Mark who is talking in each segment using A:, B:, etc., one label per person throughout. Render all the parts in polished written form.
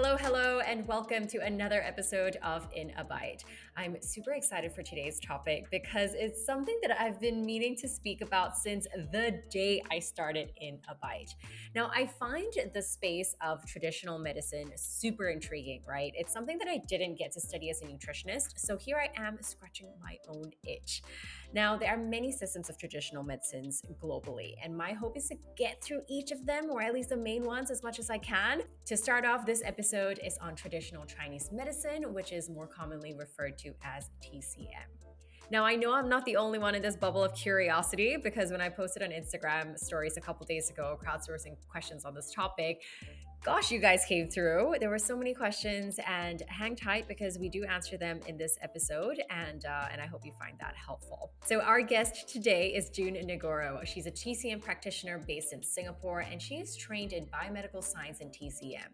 A: Hello, and welcome to another episode of In a Bite. I'm super excited for today's topic because it's something that I've been meaning to speak about since the day I started In a Bite. Now, I find the space of traditional medicine super intriguing, right? It's something that I didn't get to study as a nutritionist, so here I am scratching my own itch. Now, there are many systems of traditional medicines globally, and my hope is to get through each of them, or at least the main ones, as much as I can. To start off, this episode is on traditional Chinese medicine, which is more commonly referred to as TCM. Now, I know I'm not the only one in this bubble of curiosity because when I posted on Instagram stories a couple days ago, crowdsourcing questions on this topic, gosh, you guys came through. There were so many questions, and hang tight because we do answer them in this episode, and I hope you find that helpful. So our guest today is Jun Negoro. She's a TCM practitioner based in Singapore, and she is trained in biomedical science and TCM.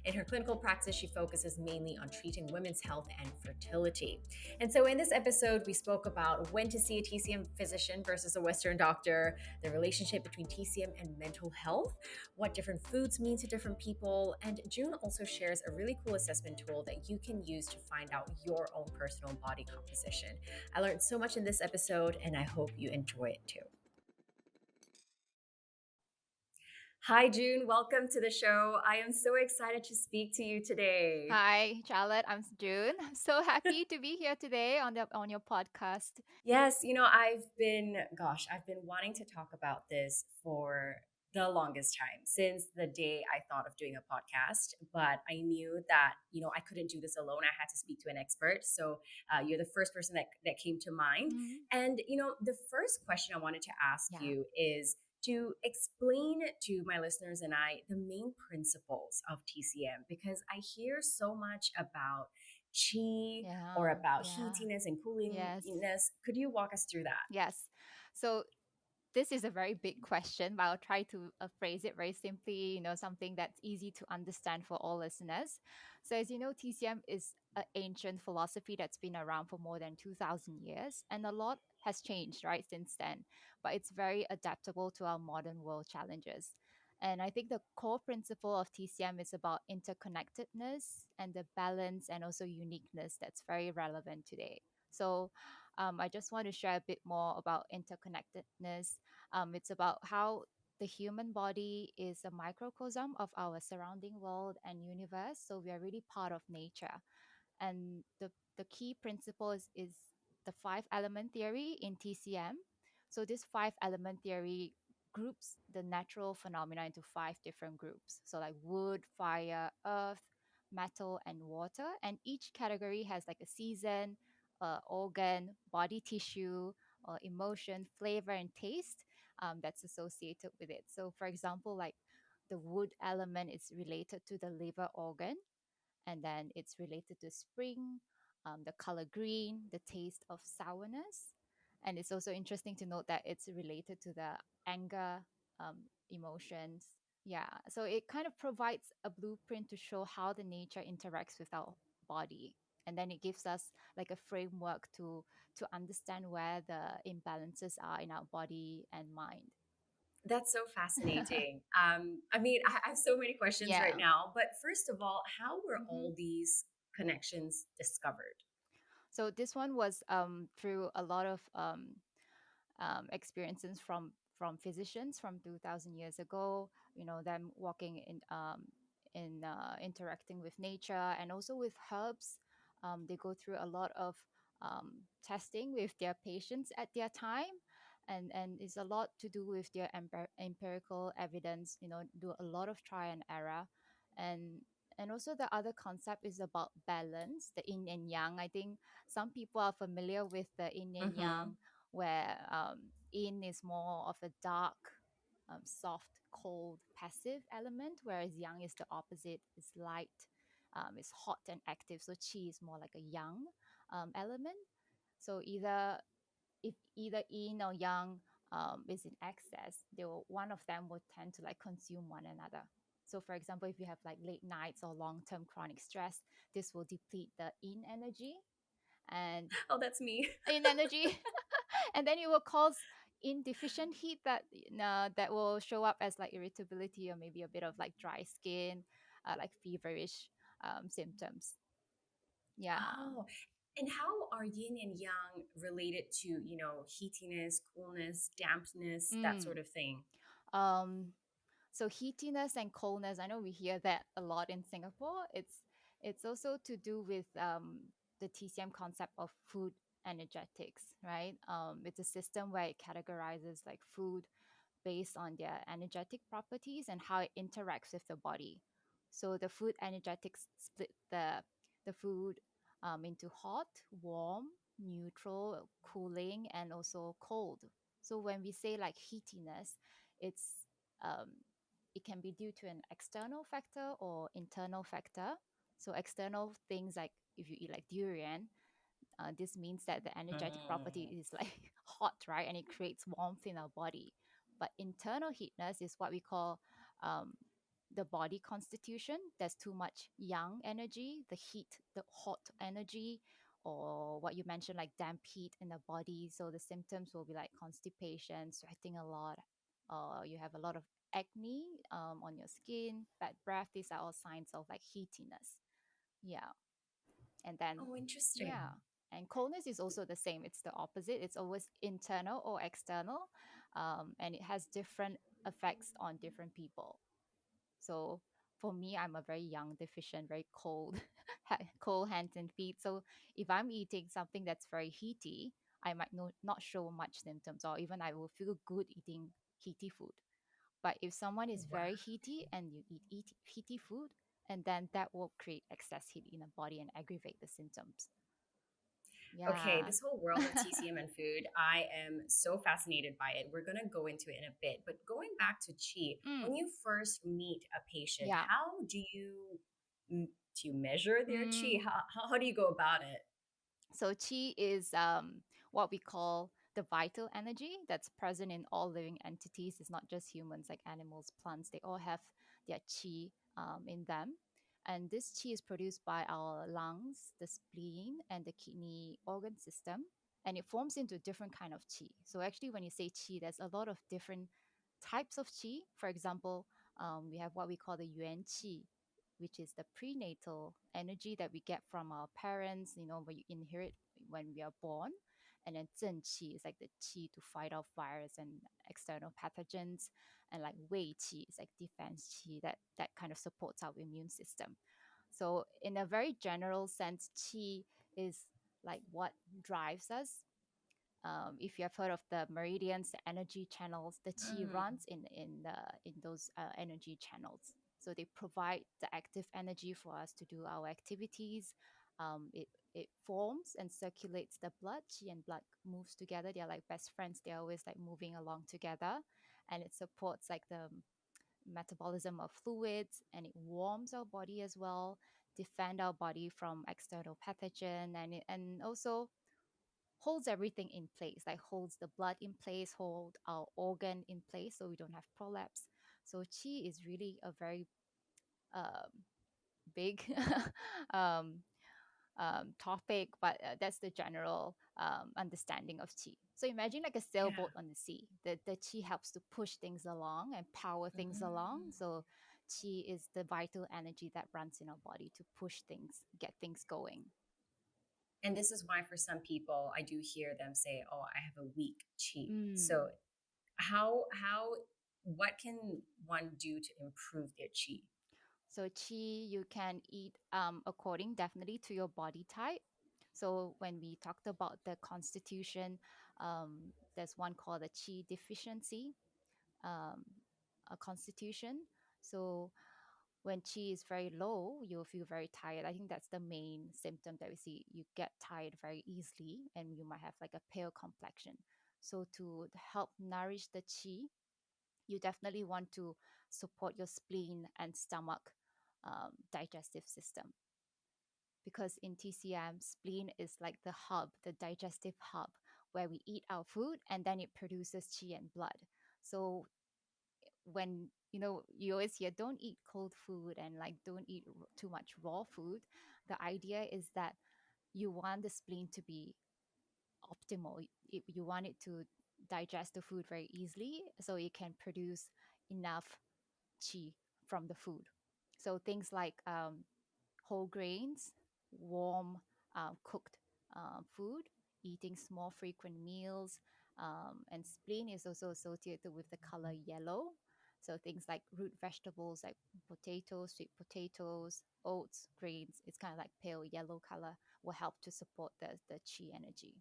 A: In her clinical practice, she focuses mainly on treating women's health and fertility. And so in this episode, we spoke about when to see a TCM physician versus a Western doctor, the relationship between TCM and mental health, what different foods mean to different people, and June also shares a really cool assessment tool that you can use to find out your own personal body composition. I learned so much in this episode, and I hope you enjoy it too. Hi, June. Welcome to the show. I am so excited to speak to you today.
B: Hi, Charlotte. I'm June. I'm so happy to be here today on your podcast.
A: Yes, I've been wanting to talk about this for the longest time since the day I thought of doing a podcast. But I knew that, I couldn't do this alone. I had to speak to an expert. So you're the first person that came to mind.
B: Mhm.
A: And, the first question I wanted to ask
B: Yeah,
A: you is to explain to my listeners and I the main principles of TCM because I hear so much about chi or
B: yeah,
A: about
B: yeah.
A: heatiness and
B: Yes,
A: coolingness. Could you walk us through that?
B: yes. So this is a very big question, but I'll try to phrase it very simply, something that's easy to understand for all listeners. So, as you know, TCM is an ancient philosophy that's been around for more than 2,000 years, and a lot has changed, right, since then. But it's very adaptable to our modern world challenges. And I think the core principle of TCM is about interconnectedness and the balance and also uniqueness that's very relevant today. So, I just want to share a bit more about interconnectedness. It's about how the human body is a microcosm of our surrounding world and universe. So we are really part of nature. And the key principle is the five element theory in TCM. So this five element theory groups the natural phenomena into five different groups. So like wood, fire, earth, metal, and water. And each category has like a season, organ, body tissue, emotion, flavor, and taste that's associated with it. So, for example, like the wood element is related to the liver organ, and then it's related to spring, the color green, the taste of sourness. And it's also interesting to note that it's related to the anger emotions. Yeah, so it kind of provides a blueprint to show how the nature interacts with our body. And then it gives us like a framework to understand where the imbalances are in our body and mind.
A: That's so fascinating. I have so many questions right
B: Yeah.
A: now, but first of all, how were
B: Mhm.
A: all these connections discovered?
B: So this one was through a lot of experiences from physicians from 2,000 years ago. Them walking in interacting with nature and also with herbs. They go through a lot of testing with their patients at their time. And it's a lot to do with their empirical evidence, do a lot of try and error. And also the other concept is about balance, the yin and yang. I think some people are familiar with the yin and
A: Mm-hmm.
B: yang, where yin is more of a dark, soft, cold, passive element, whereas yang is the opposite, is light, it's hot and active. So qi is more like a yang element. So if either yin or yang is in excess, one of them will tend to like consume one another. So, for example, if you have like late nights or long term chronic stress, this will deplete the yin energy, and
A: Oh, that's me.
B: in energy and then it will cause indeficient heat that will show up as like irritability or maybe a bit of like dry skin, like feverish, symptoms. Yeah.
A: Oh, and how are yin and yang related to, heatiness, coolness, dampness, that
B: Mm.
A: sort of thing?
B: Um, so heatiness and coldness, I know we hear that a lot in Singapore. It's also to do with the TCM concept of food energetics, right? It's a system where it categorizes like food based on their energetic properties and how it interacts with the body. So the food energetics split the food into hot, warm, neutral, cooling, and also cold. So when we say like heatiness, it's um, it can be due to an external factor or internal factor. So external things like if you eat like durian, this means that the energetic property
A: Mm.
B: is like hot, right? And it creates warmth in our body. But internal heatness is what we call um, the body constitution. There's too much yang energy, the heat, the hot energy, or what you mentioned, like damp heat in the body. So the symptoms will be like constipation, sweating a lot, you have a lot of acne on your skin, bad breath. These are all signs of like heatiness. Yeah. And then,
A: Oh, interesting.
B: yeah. And coldness is also the same. It's the opposite. It's always internal or external. And it has different effects on different people. So for me, I'm a very young, deficient, very cold, cold hands and feet. So if I'm eating something that's very heaty, I might not show much symptoms, or even I will feel good eating heaty food. But if someone is
A: Wow.
B: very heaty and you eat heaty food, and then that will create excess heat in the body and aggravate the symptoms.
A: Okay,
B: Yeah.
A: this whole world of TCM and food, I am so fascinated by it. We're going to go into it in a bit. But going back to chi, when
B: Mm,
A: you first meet a patient,
B: yeah.
A: how do you measure their chi?
B: Mm,
A: How do you go about it?
B: so qi is what we call the vital energy that's present in all living entities. It's not just humans, like animals, plants. They all have their qi in them. And this qi is produced by our lungs, the spleen, and the kidney organ system. And it forms into different kind of qi. So actually, when you say qi, there's a lot of different types of qi. For example, we have what we call the yuan qi, which is the prenatal energy that we get from our parents, when you inherit when we are born. And then zhen qi is like the qi to fight off virus and external pathogens. And like wei qi is like defense qi that kind of supports our immune system. So in a very general sense, qi is like what drives us. If you have heard of the meridians, the energy channels, the chi
A: Mm.
B: runs in those energy channels. So they provide the active energy for us to do our activities. It forms and circulates the blood. Chi and blood moves together. They're like best friends. They're always like moving along together, and it supports like the metabolism of fluids, and it warms our body as well, defend our body from external pathogen, and also holds everything in place, like holds the blood in place, hold our organ in place so we don't have prolapse. So qi is really a very um, big um, topic, but that's the general understanding of qi. So imagine like a
A: Yeah.
B: sailboat on the sea. The qi helps to push things along and power things along.
A: Mm.
B: So qi is the vital energy that runs in our body to push things, get things going.
A: And this is why, for some people, I do hear them say, "Oh, I have a weak chi." So,
B: Mm.
A: what can one do to improve their chi?
B: So qi you can eat according definitely to your body type. So when we talked about the constitution, there's one called the qi deficiency um, a constitution. So when qi is very low, you'll feel very tired. I think that's the main symptom that we see. You get tired very easily, and you might have like a pale complexion. So to help nourish the qi, you definitely want to support your spleen and stomach digestive system, because in TCM, spleen is like the hub, the digestive hub, where we eat our food and then it produces qi and blood. So when you always hear don't eat cold food and like don't eat too much raw food, the idea is that you want the spleen to be optimal. You want it to digest the food very easily so it can produce enough qi from the food. So things like whole grains, warm cooked food, eating small frequent meals, and spleen is also associated with the color yellow. So things like root vegetables like potatoes, sweet potatoes, oats, grains, it's kind of like pale yellow color will help to support the chi energy.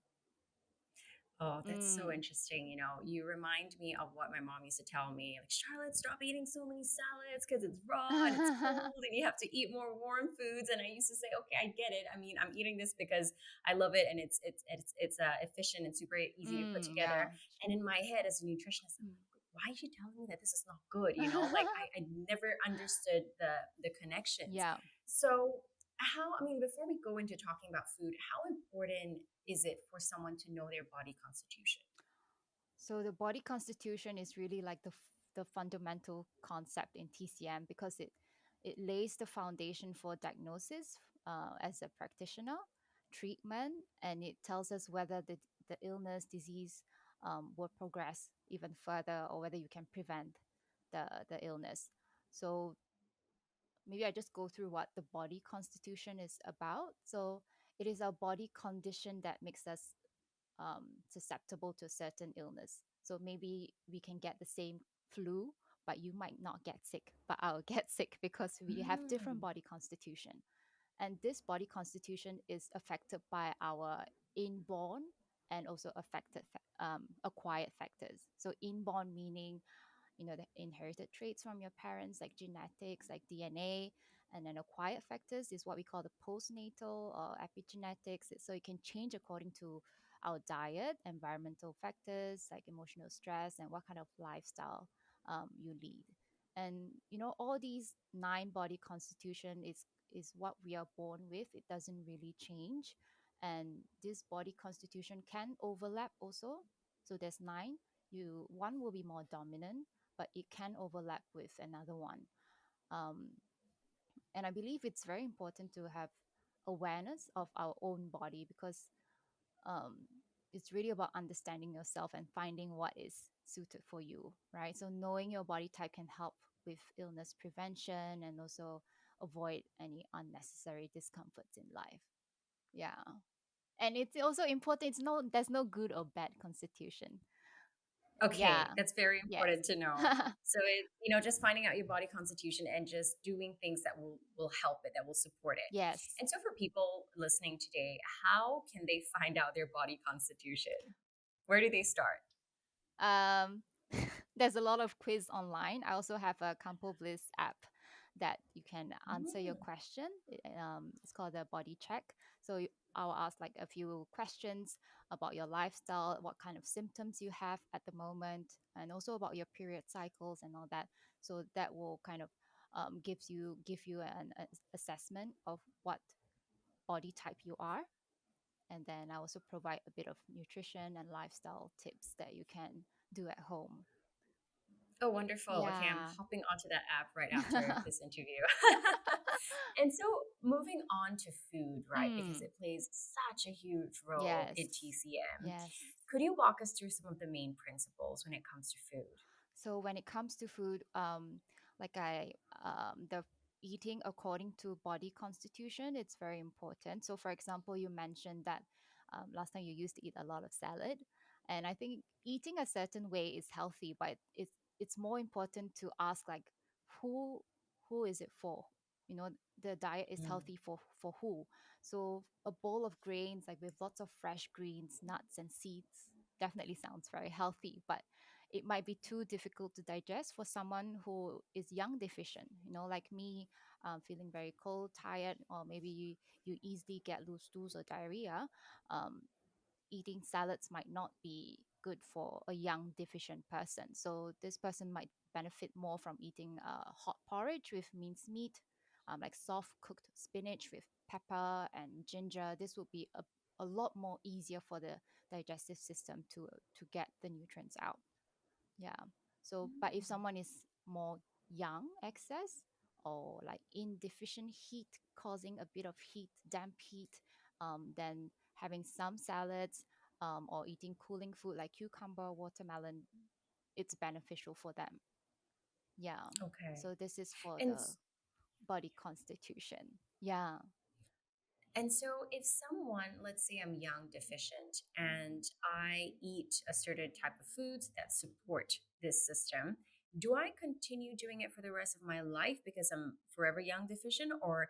A: Oh, that's so
B: Mm.
A: interesting. You remind me of what my mom used to tell me, like, Charlotte, stop eating so many salads because it's raw and it's cold and you have to eat more warm foods. And I used to say, okay, I get it. I mean, I'm eating this because I love it and it's efficient and super easy to put together.
B: Yeah.
A: And in my head as a nutritionist, I'm
B: Mm.
A: like, why is she telling me that this is not good? Like I never understood the connections.
B: Yeah.
A: So I mean, before we go into talking about food, how important is it for someone to know their body constitution?
B: So the body constitution is really like the fundamental concept in TCM because it lays the foundation for diagnosis as a practitioner, treatment, and it tells us whether the illness, disease will progress even further or whether you can prevent the illness. So maybe I just go through what the body constitution is about. So it is our body condition that makes us susceptible to a certain illness. So maybe we can get the same flu, but you might not get sick, but I'll get sick because we have different
A: Mm.
B: body constitution. And this body constitution is affected by our inborn and also acquired factors. So inborn meaning the inherited traits from your parents, like genetics, like DNA. And then acquired factors is what we call the postnatal or epigenetics. So it can change according to our diet, environmental factors like emotional stress, and what kind of lifestyle you lead. And all these nine body constitution is what we are born with. It doesn't really change, and this body constitution can overlap also. So there's nine. One will be more dominant, but it can overlap with another one. Um, and I believe it's very important to have awareness of our own body because um, it's really about understanding yourself and finding what is suited for you, right? So knowing your body type can help with illness prevention and also avoid any unnecessary discomforts in life. Yeah. And it's also important. There's no good or bad constitution.
A: Okay,
B: Yeah.
A: that's very
B: Yes.
A: important to know. So just finding out your body constitution and just doing things that will help it, that will support it.
B: Yes.
A: And so for people listening today, how can they find out their body constitution? Where do they start?
B: Um, there's a lot of quiz online. I also have a Kanpobliss app that you can answer your
A: Mm.
B: question. It's called the body check. So I'll ask like a few questions about your lifestyle, what kind of symptoms you have at the moment, and also about your period cycles and all that. So that will kind of give you an assessment of what body type you are. And then I also provide a bit of nutrition and lifestyle tips that you can do at home.
A: Oh, wonderful. Okay, I'm
B: Yeah.
A: hopping onto that app right after this interview. And so moving on to food, right? Because
B: Mm,
A: it plays such a huge role
B: yes.
A: in TCM.
B: Yes.
A: Could you walk us through some of the main principles when it comes to food?
B: So when it comes to food, like I the eating according to body constitution, it's very important. So for example, you mentioned that last time you used to eat a lot of salad, and I think eating a certain way is healthy, but it's more important to ask like who who is it for? The diet is
A: Mm.
B: healthy for who. So a bowl of grains like with lots of fresh greens, nuts and seeds definitely sounds very healthy, but it might be too difficult to digest for someone who is young deficient, like me, feeling very cold, tired, or maybe you easily get loose stools or diarrhea. um, Eating salads might not be good for a young deficient person. So this person might benefit more from eating hot porridge with minced meat, like soft cooked spinach with pepper and ginger. This would be a lot more easier for the digestive system to get the nutrients out. Yeah. So, but if
A: Mm.
B: someone is more young excess or like in deficient heat, causing a bit of heat, damp heat, then having some salads or eating cooling food like cucumber, watermelon, it's beneficial for them. Yeah.
A: Okay.
B: So this is for
A: And
B: the body constitution. Yeah.
A: And so, if someone, let's say I'm young deficient, and I eat a certain type of foods that support this system, do I continue doing it for the rest of my life because I'm forever young deficient? Or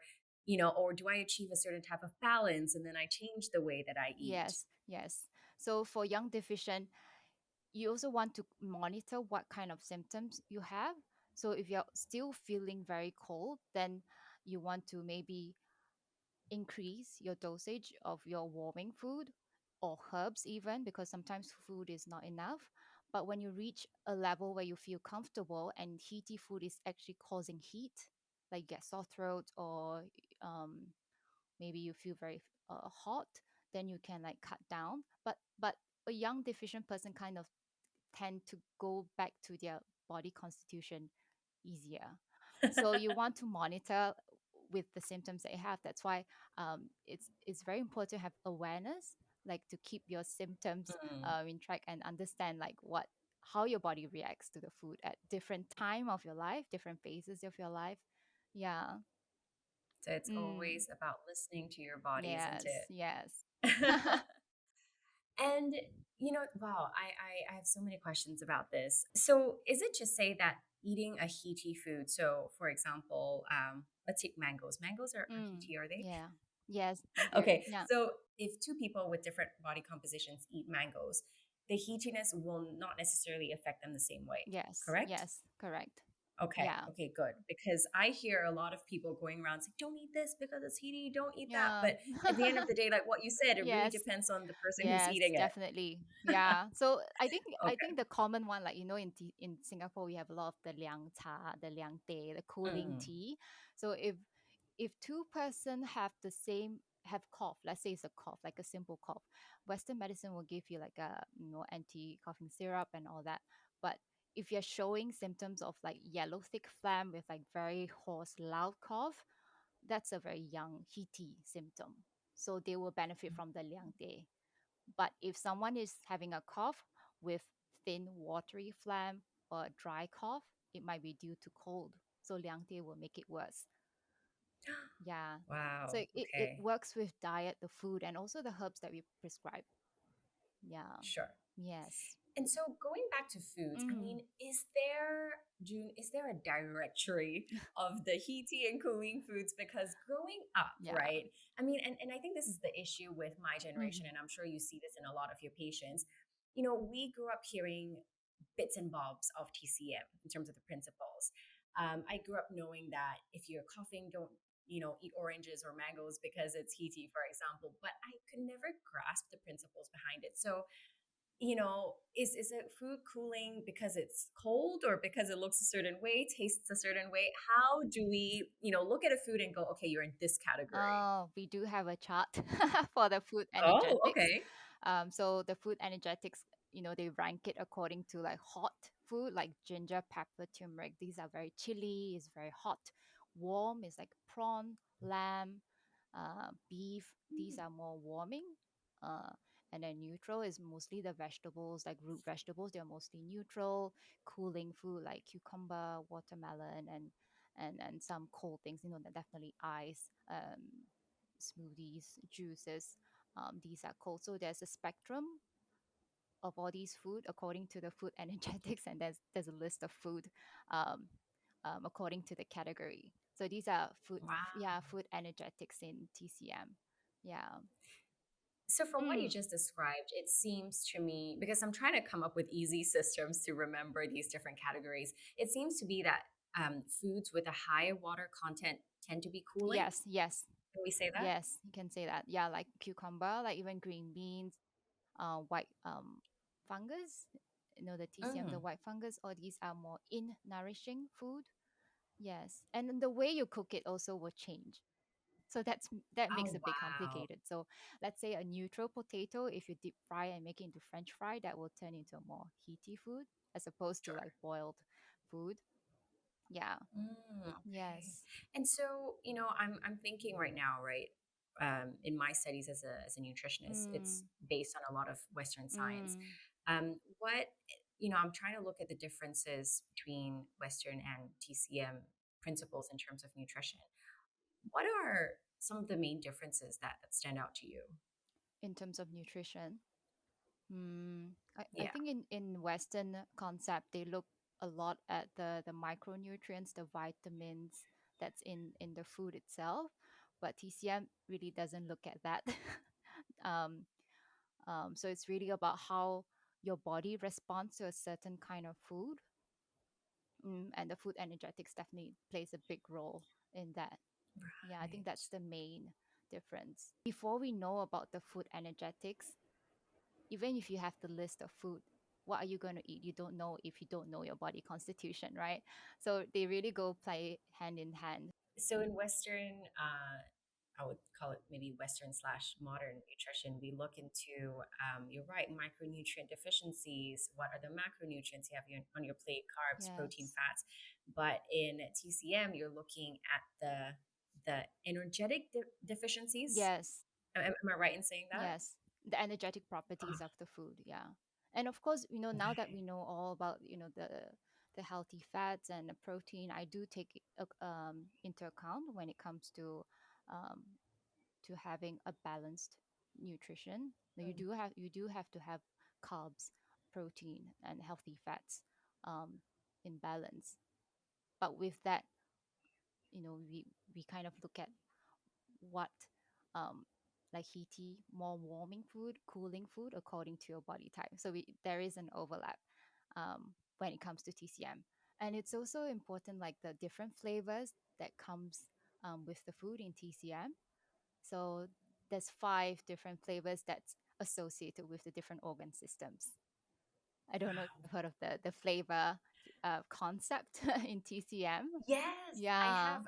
A: do I achieve a certain type of balance and then I change the way that I eat?
B: Yes, yes. So for young deficient, you also want to monitor what kind of symptoms you have. So if you're still feeling very cold, then you want to maybe increase your dosage of your warming food or herbs, even because sometimes food is not enough. But when you reach a level where you feel comfortable and heaty food is actually causing heat, like get sore throat or um, maybe you feel very hot, then you can like cut down. But a young deficient person kind of tend to go back to their body constitution easier. So you want to monitor with the symptoms they have. That's why it's very important to have awareness, like to keep your symptoms
A: Mm.
B: in track and understand like what how your body reacts to the food at different time of your life, different phases of your life. Yeah.
A: So, it's
B: Mm.
A: always about listening to your body, isn't
B: Yes.
A: it?
B: Yes.
A: And wow, I have so many questions about this. So, is it just say that eating a heaty food? So, for example, let's take mangoes. Mangoes are
B: Mm.
A: heaty, are they?
B: Yeah. Yes. They're
A: Okay,
B: yeah.
A: so if two people with different body compositions eat mangoes, the heatiness will not necessarily affect them the same way.
B: Yes.
A: Correct?
B: Yes. Correct.
A: Okay,
B: Yeah.
A: okay, good. Because I hear a lot of people going around saying, don't eat this because it's heaty, don't eat that.
B: Yeah.
A: But at the end of the day, like what you said, it really
B: Yes.
A: depends on the person who's
B: Yes,
A: eating it.
B: definitely. Yeah. So I think
A: Okay.
B: the common one, like in Singapore, we have a lot of the liang cha, the liang teh, the cooling
A: Mm.
B: tea. So if two-person have cough, let's say it's a cough, like a simple cough, Western medicine will give you like a anti-coughing syrup and all that. But if you're showing symptoms of like yellow thick phlegm with like very hoarse, loud cough, that's a very young heaty symptom. So they will benefit from the liang teh. But if someone is having a cough with thin, watery phlegm or a dry cough, it might be due to cold. So liang teh will make it worse. Yeah. So
A: Wow.
B: it
A: Okay.
B: works with diet, the food, and also the herbs that we prescribe. Yeah.
A: Sure.
B: Yes.
A: And so going back to foods, I
B: Mm.
A: mean, June, is there a directory of the heaty and cooling foods? Because growing up,
B: Yeah.
A: right? I mean, and I think this is the issue with my generation,
B: Mm-hmm.
A: and I'm sure you see this in a lot of your patients. We grew up hearing bits and bobs of TCM in terms of the principles. I grew up knowing that if you're coughing, don't eat oranges or mangoes because it's heaty, for example. But I could never grasp the principles behind it. So is it food cooling because it's cold or because it looks a certain way, tastes a certain way? How do we, look at a food and go, okay, you're in this category?
B: Oh, we do have a chart for the food
A: Oh,
B: energetics.
A: okay.
B: So the food energetics, they rank it according to like hot food, like ginger, pepper, turmeric. These are very chilly, is very hot. Warm is like prawn, lamb, beef. These
A: Mm.
B: are more warming. Uh, and then neutral is mostly the vegetables, like root vegetables. They're mostly neutral. Cooling food like cucumber, watermelon, and some cold things. Definitely ice, smoothies, juices. These are cold. So there's a spectrum of all these food according to the food energetics, and there's a list of food um, according to the category. So these are
A: Wow.
B: food energetics in TCM. Yeah.
A: So from what you
B: Mm.
A: just described, it seems to me, because I'm trying to come up with easy systems to remember these different categories, it seems to be that foods with a high water content tend to be cooling.
B: Yes. Yes.
A: Can we say that?
B: Yes. You can say that. Yeah, like cucumber, like even green beans, white fungus. The TCM, the
A: Mm.
B: white fungus. All these are more in nourishing food. Yes, and then the way you cook it also will change. So that makes
A: Oh,
B: it a bit
A: wow.
B: complicated. So let's say a neutral potato, if you deep fry and make it into French fry, that will turn into a more heaty food as opposed to
A: Sure.
B: like boiled food. Yeah.
A: Okay.
B: Yes.
A: And so, I'm thinking right now, right? In my studies as a nutritionist, it's
B: Mm,
A: based on a lot of Western science.
B: mm,
A: What I'm trying to look at the differences between Western and TCM principles in terms of nutrition. What are some of the main differences that stand out to you?
B: in terms of nutrition. I
A: Yeah,
B: think in Western concept, they look a lot at the micronutrients, the vitamins that's in the food itself. But TCM really doesn't look at that. um, so it's really about how your body responds to a certain kind of food. And the food energetics definitely plays a big role in that. Yeah, I think
A: right.
B: that's the main difference. Before we know about the food energetics, even if you have the list of food, what are you going to eat? You don't know if you don't know your body constitution, right? So they really go play hand in hand.
A: So in Western, I would call it maybe Western slash modern nutrition, we look into, you're right, micronutrient deficiencies. What are the macronutrients you have on your plate? Carbs, protein,
B: Yes.
A: fats. But in TCM, you're looking at the energetic deficiencies.
B: Yes.
A: Am I right in saying that?
B: Yes. The energetic properties of the food. Yeah. And of course, now that we
A: Right.
B: know all about, the healthy fats and the protein, I do take it into account when it comes um, to having a balanced nutrition. Now, you do have to have carbs, protein, and healthy fats in balance. But with that, we kind of look at what um, like heaty, more warming food, cooling food according to your body type. So there is an overlap when it comes to TCM, and it's also important like the different flavors that comes with the food in TCM. So there's 5 different flavors that's associated with the different organ systems. I don't know if
A: Wow.
B: you've heard of the flavor concept in TCM.
A: Yes, I
B: Yeah.
A: have.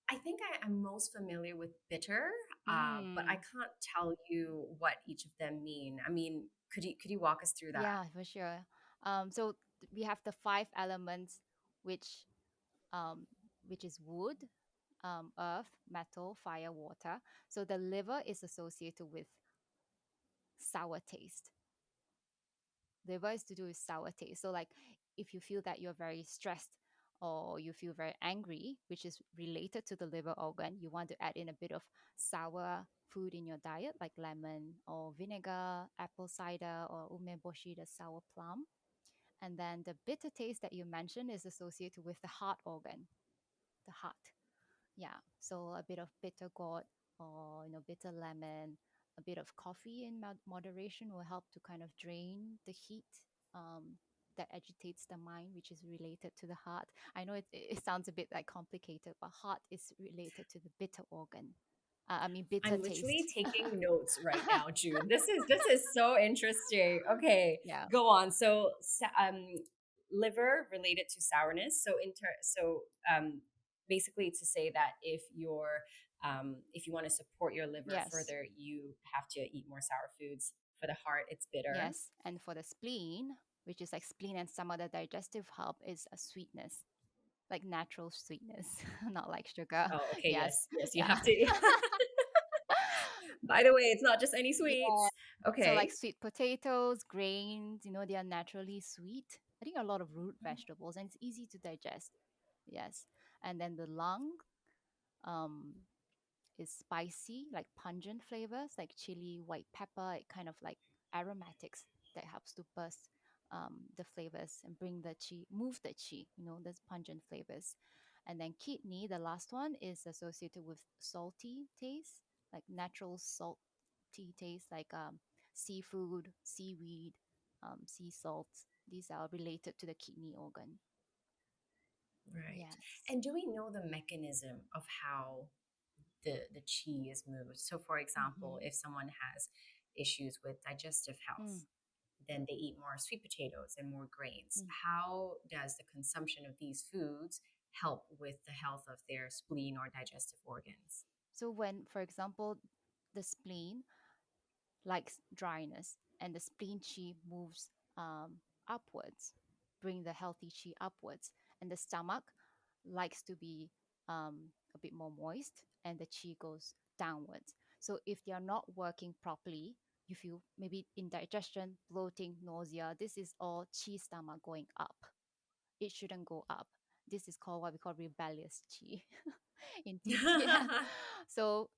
A: I think I'm most familiar with bitter, but I
B: Mm.
A: can't tell you what each of them mean. I mean, could you walk us through that?
B: Yeah, for sure. So we have the 5 elements, which um, which is wood, earth, metal, fire, water. So the liver is associated with sour taste. Liver is to do with sour taste. So like if you feel that you're very stressed or you feel very angry, which is related to the liver organ, you want to add in a bit of sour food in your diet, like lemon or vinegar, apple cider, or umeboshi, the sour plum. And then the bitter taste that you mentioned is associated with the heart organ, the heart. Yeah. So a bit of bitter gourd or bitter lemon, a bit of coffee in moderation will help to kind of drain the heat that agitates the mind, which is related to the heart. I know it sounds a bit like complicated, but heart is related to the bitter organ. I mean bitter
A: I'm literally
B: taste.
A: taking notes right now, June. This is so interesting. Okay,
B: Yeah.
A: go on. So, liver related to sourness. Basically to say that if you want to support your liver
B: Yes.
A: further, you have to eat more sour foods. For the heart, it's bitter.
B: Yes, and for the spleen, which is like spleen and some other digestive hub, is a sweetness, like natural sweetness, not like sugar.
A: Oh, okay.
B: Yes,
A: Yes, yes. You
B: yeah.
A: have to. By the way, it's not just any
B: Yeah.
A: sweets.
B: So like
A: Okay.
B: sweet potatoes, grains, they are naturally sweet. I think a lot of root vegetables, and it's easy to digest. Yes, and then the lung, um, is spicy, like pungent flavors like chili, white pepper, it kind of like aromatics that helps to burst the flavors and bring the chi, move the chi, those pungent flavors. And then kidney, the last one, is associated with salty taste, like natural salty taste, like seafood, seaweed, sea salts. These are related to the kidney organ.
A: Right.
B: Yes.
A: And do we know the mechanism of how the chi is moved? So, for example,
B: Mm-hmm.
A: if someone has issues with digestive
B: Mm,
A: health, then they eat more sweet potatoes and more grains.
B: mm.
A: How does the consumption of these foods help with the health of their spleen or digestive organs?
B: So when, for example, the spleen likes dryness and the spleen chi moves upwards, bring the healthy chi upwards, and the stomach likes to be a bit more moist and the chi goes downwards. So if they are not working properly, you feel maybe indigestion, bloating, nausea. This is all chi stomach going up. It shouldn't go up. this is called what we call rebellious chi in TCM. So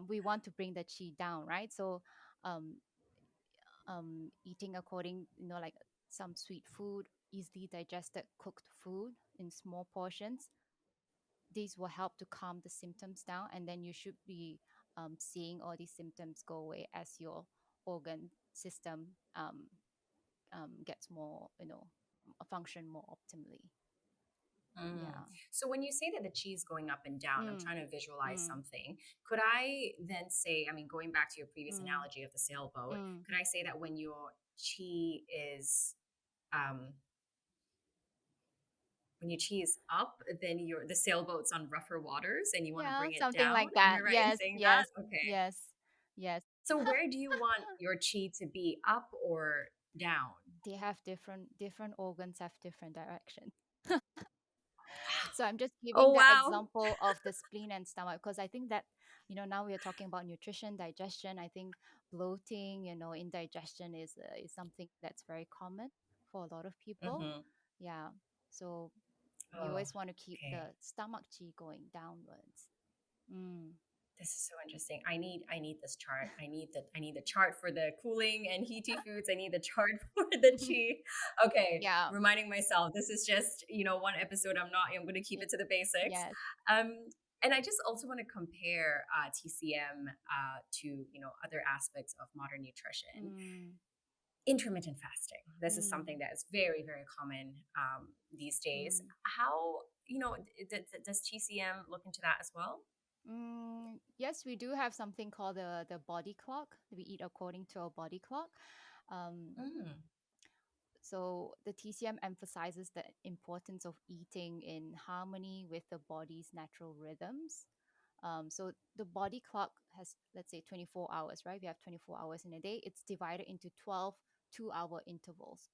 B: we want to bring the chi down, right? So um, eating according, like some sweet food, easily digested cooked food in small portions, these will help to calm the symptoms down, and then you should be seeing all these symptoms go away as your organ system gets more, function more optimally.
A: Mm.
B: Yeah.
A: So when you say that the chi is going up and down, I'm
B: Mm,
A: trying to visualize
B: mm,
A: something. Could I then say, I mean, going back to your previous
B: mm,
A: analogy of the sailboat,
B: mm.
A: could I say that when your chi is um, when your chi is up, then your the sailboat's on rougher waters and you want to
B: Yeah,
A: bring it
B: something
A: down?
B: like
A: Am I
B: that.
A: right in
B: Yes,
A: saying that?
B: yes,
A: Okay.
B: yes, yes.
A: So where do you want your chi to be, up or down?
B: They have different organs have different direction. So I'm just giving
A: Oh
B: the
A: wow.
B: example of the spleen and stomach because I think that, now we are talking about nutrition, digestion. I think bloating, indigestion is something that's very common for a lot of people.
A: Hmm.
B: Yeah. So we
A: Oh,
B: always want to keep
A: okay.
B: the stomach chi going downwards. Mm.
A: This is so interesting. I need this chart. I need the chart for the cooling and heaty foods. I need the chart for the chi. Okay,
B: Yeah.
A: reminding myself this is just, one episode. I'm going to keep
B: y-
A: it to the basics.
B: Yes.
A: Um and I just also want to compare TCM to, other aspects of modern nutrition.
B: Mm.
A: Intermittent fasting. This is
B: Mm.
A: something that is very, very common these days.
B: Mm.
A: How, does TCM look into that as well?
B: Yes, we do have something called the body clock. We eat according to our body clock. Um,
A: Mm,
B: so the TCM emphasizes the importance of eating in harmony with the body's natural rhythms. So the body clock has, let's say, 24 hours, right? We have 24 hours in a day. It's divided into 12 2-hour intervals.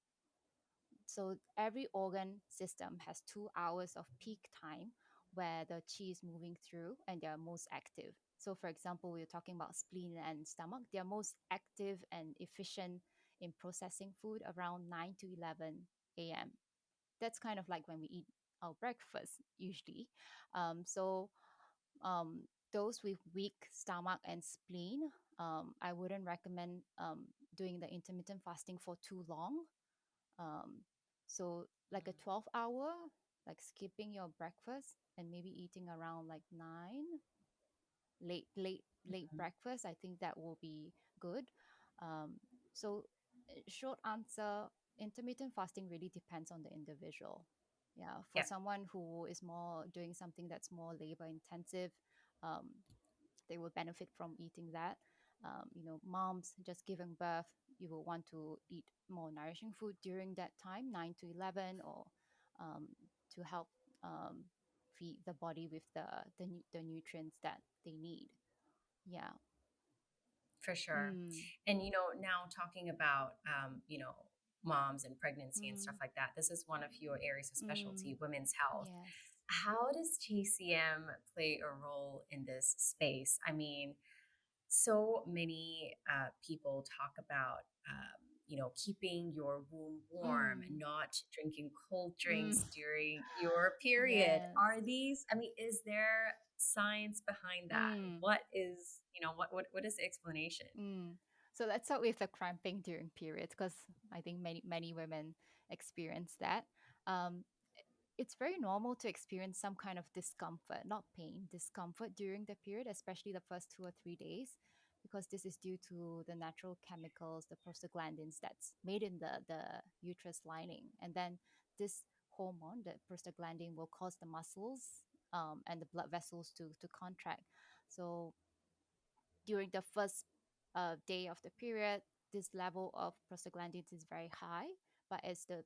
B: So every organ system has 2 hours of peak time where the chi is moving through and they are most active. So, for example, we're talking about spleen and stomach. They are most active and efficient in processing food around 9 to 11 a.m. That's kind of like when we eat our breakfast usually. So, those with weak stomach and spleen, I wouldn't recommend doing the intermittent fasting for too long. um, so like a 12 hour, like skipping your breakfast and maybe eating around like 9, late
A: mhm.
B: breakfast. I think that will be good. Um, so short answer, intermittent fasting really depends on the individual. Yeah, for
A: Yeah,
B: someone who is more doing something that's more labor intensive, um, they will benefit from eating that. Moms just giving birth, you will want to eat more nourishing food during that time, 9 to 11, or um, to help um, feed the body with the nutrients that they need. Yeah.
A: for sure.
B: Mm,
A: And now talking about moms and pregnancy and stuff
B: mm,
A: like that. This is one of your areas of
B: mm,
A: specialty, women's health.
B: yes.
A: How does TCM play a role in this space? I mean, so many people talk about keeping your womb warm,
B: Mm,
A: not drinking cold
B: mm,
A: drinks during your period.
B: yes.
A: Are these, I mean, is there science behind that?
B: Mm.
A: What is, what is the explanation?
B: Mm. So let's start with the cramping during periods because I think many women experience that. Um, it's very normal to experience some kind of discomfort, not pain, discomfort during the period, especially the first 2 or 3 days, because this is due to the natural chemicals, the prostaglandins that's made in the uterus lining, and then this hormone, the prostaglandin, will cause the muscles and the blood vessels to contract. So during the first day of the period, this level of prostaglandins is very high. But as the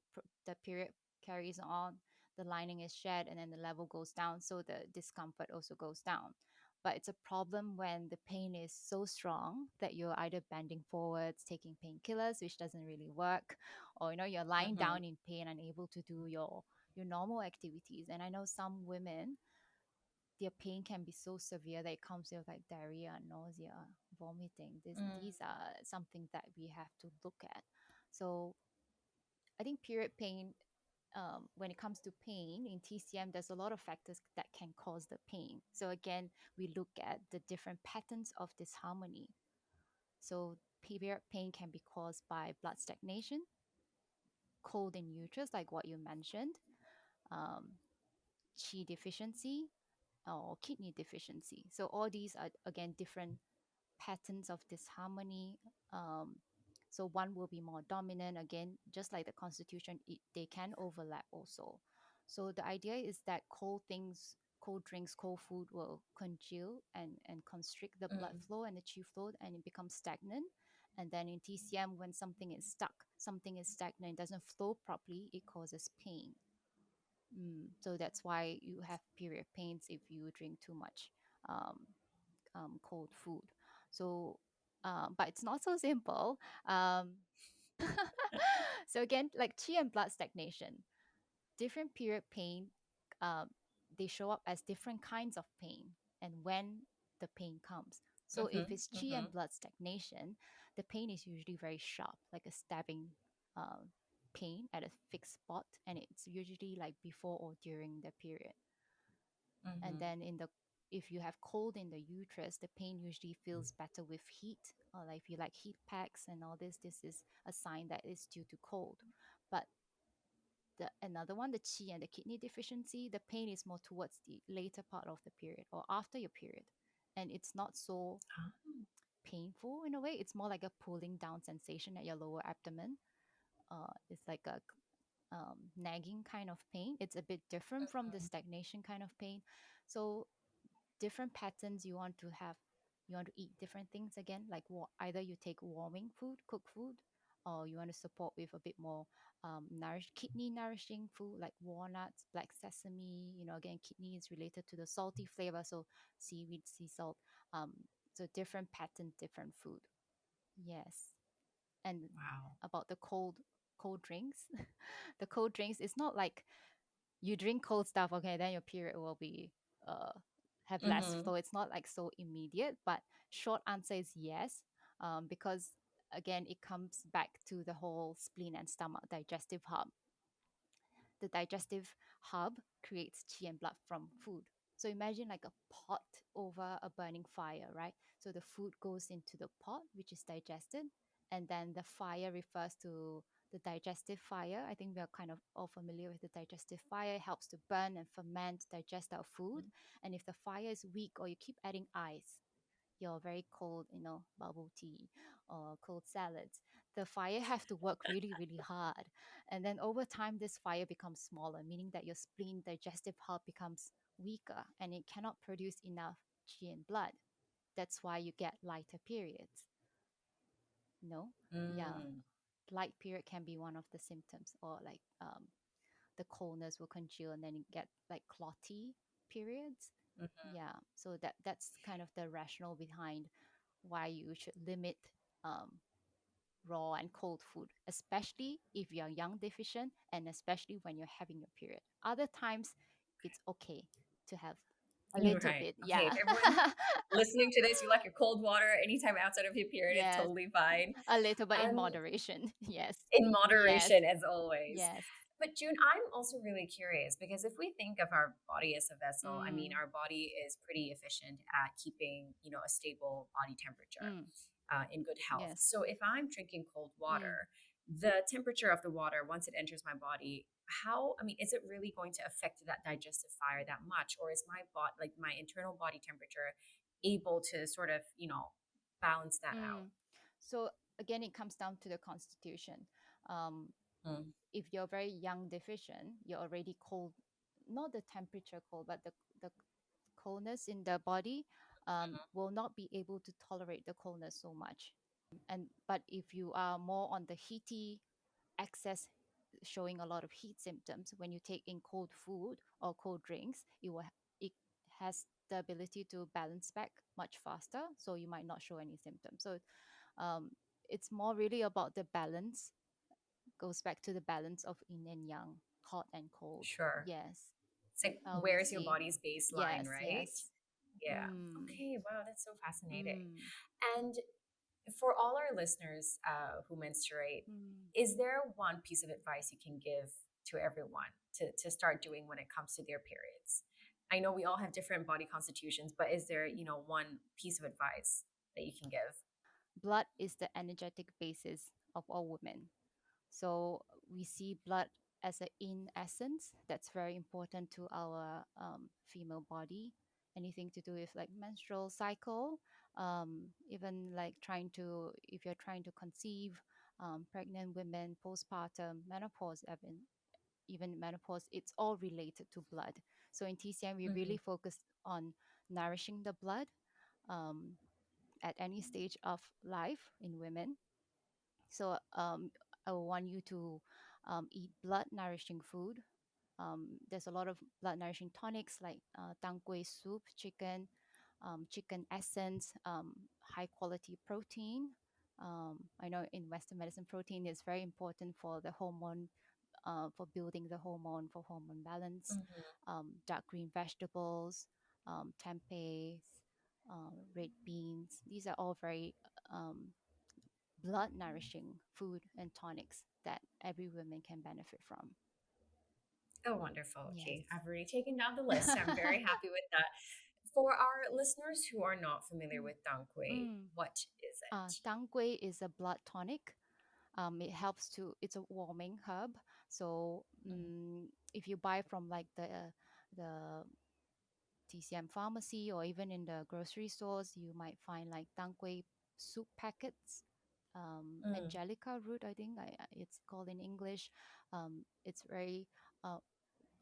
B: period carries on, the lining is shed and then the level goes down. So the discomfort also goes down. But it's a problem when the pain is so strong that you're either bending forwards, taking painkillers, which doesn't really work, or you're lying
A: Hmm.
B: down in pain, unable to do your normal activities. And I know some women, their pain can be so severe that it comes with like diarrhea, nausea, vomiting. These are something that we have to look at. So I think period pain when it comes to pain in TCM, there's a lot of factors that can cause the pain. So again, we look at the different patterns of disharmony. So period pain can be caused by blood stagnation, cold in uterus, like what you mentioned, um, Qi deficiency, or kidney deficiency. So all these are again different patterns of disharmony. Um, so one will be more dominant. Again, just like the constitution, they can overlap also. So the idea is that cold things, cold drinks, cold food will congeal and constrict the blood
A: Mm.
B: flow and the chi flow, and it becomes stagnant. And then in TCM, when something is stuck, something is stagnant, it doesn't flow properly, it causes pain. So that's why you have period pains if you drink too much um, cold food. So, but it's not so simple. So again, like chi and blood stagnation, different period pain, um, they show up as different kinds of pain and when the pain comes. So if
A: Mm-hmm.
B: it's chi
A: Mm-hmm.
B: and blood stagnation, the pain is usually very sharp, like a stabbing um, pain at a fixed spot, and it's usually like before or during the period. And
A: Mm-hmm.
B: then in the if you have cold in the uterus, the pain usually feels better with heat, or like if you like heat packs and all this is a sign that it's due to cold. But the another one, the chi and the kidney deficiency, the pain is more towards the later part of the period or after your period, and it's not so painful in a way. It's more like a pulling down sensation at your lower abdomen. It's like a nagging kind of pain. It's a bit different from the stagnation kind of pain. So different patterns you want to have. You want to eat different things again, like either you take warming food, cooked food, or you want to support with a bit more kidney nourishing food like walnuts, black sesame. Again, kidney is related to the salty flavor, so seaweed, sea salt. Um, so different pattern, different food. Yes, and
A: Wow.
B: about the cold drinks, the cold drinks. It's not like you drink cold stuff, okay, then your period will be uh have less
A: Mm-hmm.
B: flow. It's not like so immediate, but short answer is yes, because again it comes back to the whole spleen and stomach digestive hub. The digestive hub creates chi and blood from food. So imagine like a pot over a burning fire, right? So the food goes into the pot, which is digested, and then the fire refers to the digestive fire. I think we are kind of all familiar with the digestive fire. It helps to burn and ferment, digest our food. And if the fire is weak or you keep adding ice, your very cold, bubble tea or cold salads, the fire have to work really, really hard. And then over time, this fire becomes smaller, meaning that your spleen digestive hub becomes weaker and it cannot produce enough qi and blood. That's why you get lighter periods. No? Yeah.
A: Mm.
B: Light period can be one of the symptoms, or like the coldness will congeal and then you get like clotty periods.
A: Mm-hmm.
B: Yeah. So that's kind of the rationale behind why you should limit um, raw and cold food, especially if you're young deficient and especially when you're having your period. Other times, it's okay to have a little
A: Right.
B: bit.
A: Okay. If
B: Yeah.
A: everyone listening to this, you like your cold water anytime outside of your period, it's
B: Yes.
A: totally fine.
B: A little, but in
A: Um,
B: moderation. Yes.
A: in
B: Yes.
A: moderation, as always.
B: Yes.
A: But June, I'm also really curious because if we think of our body as a vessel, I mean,
B: Mm,
A: our body is pretty efficient at keeping, a stable body temperature
B: mm,
A: in good health.
B: yes.
A: So if I'm drinking cold
B: Mm,
A: water, the temperature of the water, once it enters my body, is it really going to affect that digestive fire that much? Or is my like my internal body temperature able to sort of, balance that out?
B: mm. So again, it comes down to the constitution. Um,
A: Mm.
B: if you're very young deficient, you're already cold, not the temperature cold, but the coldness in the body will not be able to tolerate the coldness so much. And but if you are more on the heaty excess, showing a lot of heat symptoms, when you take in cold food or cold drinks, it has the ability to balance back much faster, so you might not show any symptoms. So um, it's more really about the balance, goes back to the balance of yin and yang, hot and cold.
A: Sure.
B: Yes,
A: It's like,
B: how we
A: where's your
B: see.
A: body's baseline,
B: Yes,
A: right?
B: yes.
A: Yeah.
B: Mm,
A: Okay. Wow. That's so fascinating.
B: mm,
A: And for all our listeners who menstruate,
B: mm,
A: is there one piece of advice you can give to everyone to start doing when it comes to their periods? I know we all have different body constitutions, but is there, one piece of advice that you can give?
B: Blood is the energetic basis of all women. So we see blood as a in essence that's very important to our female body. Anything to do with like menstrual cycle, even like trying to, if you're trying to conceive, pregnant women, postpartum, menopause, even menopause, it's all related to blood. So in TCM, we
A: Hmm.
B: really focus on nourishing the blood um, at any stage of life in women. So I want you to eat blood nourishing food. There's a lot of blood nourishing tonics like tang gui soup, chicken essence, high quality protein. I know in Western medicine, protein is very important for the hormone, for building the hormone, for hormone balance.
A: Hmm.
B: Dark green vegetables, tempeh, red beans. These are all very um, blood nourishing food and tonics that every woman can benefit from.
A: Oh, wonderful.
B: Yes.
A: Okay. I've already taken down the list. I'm very happy with that. For our listeners who are not familiar with Dang Kui,
B: Mm.
A: what is it?
B: Tang gui is a blood tonic. It helps to, it's a warming herb. So
A: Mhm.
B: if you buy from like the TCM pharmacy or even in the grocery stores, you might find like tang gui soup packets.
A: Mm.
B: Angelica root, I think it's called in English. It's very uh,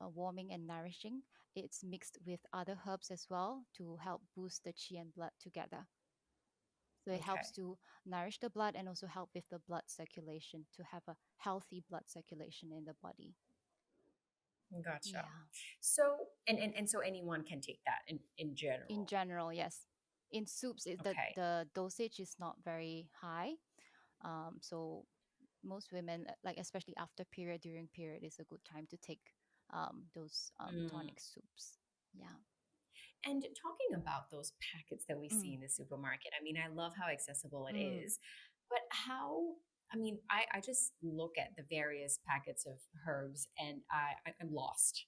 B: warming and nourishing. It's mixed with other herbs as well to help boost the qi and blood together. So it
A: Okay.
B: helps to nourish the blood and also help with the blood circulation to have a healthy blood circulation in the body.
A: Gotcha.
B: Yeah.
A: So, and so anyone can take that in
B: In
A: general.
B: general, yes. In soups,
A: Okay.
B: the dosage is not very high. So most women, like especially after period, during period, is a good time to take those
A: Mm.
B: tonic soups. Yeah.
A: And talking about those packets that we see
B: Mm.
A: in the supermarket, I mean, I love how accessible it
B: Mm.
A: is, but I mean, I just look at the various packets of herbs and I'm lost.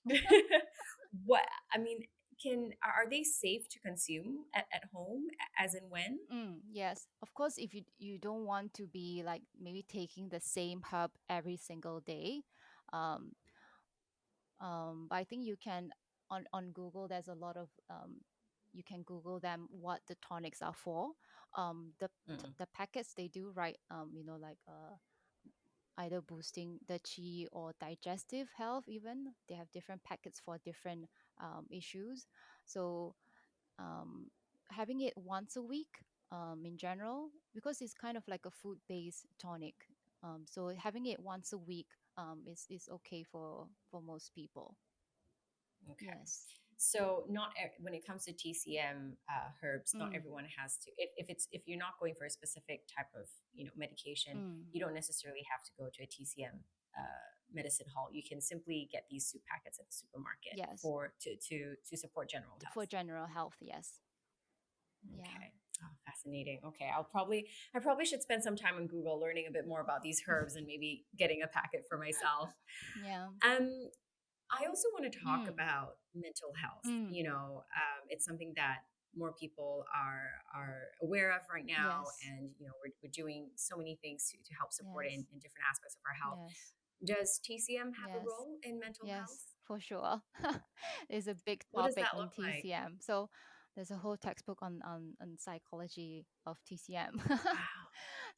A: What, I mean, are they safe to consume at home, as in when?
B: Yes, of course. If you don't want to be like maybe taking the same herb every single day, um, but I think you can on Google. There's a lot of you can Google them what the tonics are for.
A: Mm.
B: The packets they do write like either boosting the chi or digestive health. Even they have different packets for different issues. So um, having it once a week in general, because it's kind of like a food based tonic. So having it once a week is okay for most people.
A: Okay.
B: Yes.
A: So not when it comes to TCM herbs, not
B: Mm,
A: everyone has to. If you're not going for a specific type of medication,
B: mm,
A: you don't necessarily have to go to a TCM medicine hall. You can simply get these soup packets at the supermarket
B: yes.
A: for to support general
B: For
A: health.
B: general health, yes. Yeah.
A: Okay. Oh, fascinating. Okay, I probably should spend some time on Google learning a bit more about these herbs and maybe getting a packet for myself.
B: Yeah.
A: Um, I also want to talk
B: Mm,
A: about mental health.
B: mm,
A: It's something that more people are aware of right now,
B: yes.
A: and we're doing so many things to help support it
B: Yes.
A: in different aspects of our health.
B: Yes.
A: Does TCM have a
B: Yes.
A: role in mental
B: Yes,
A: health?
B: for sure. It's a big
A: What does
B: topic
A: that
B: in
A: look like?
B: TCM. So there's a whole textbook on psychology of TCM.
A: Wow.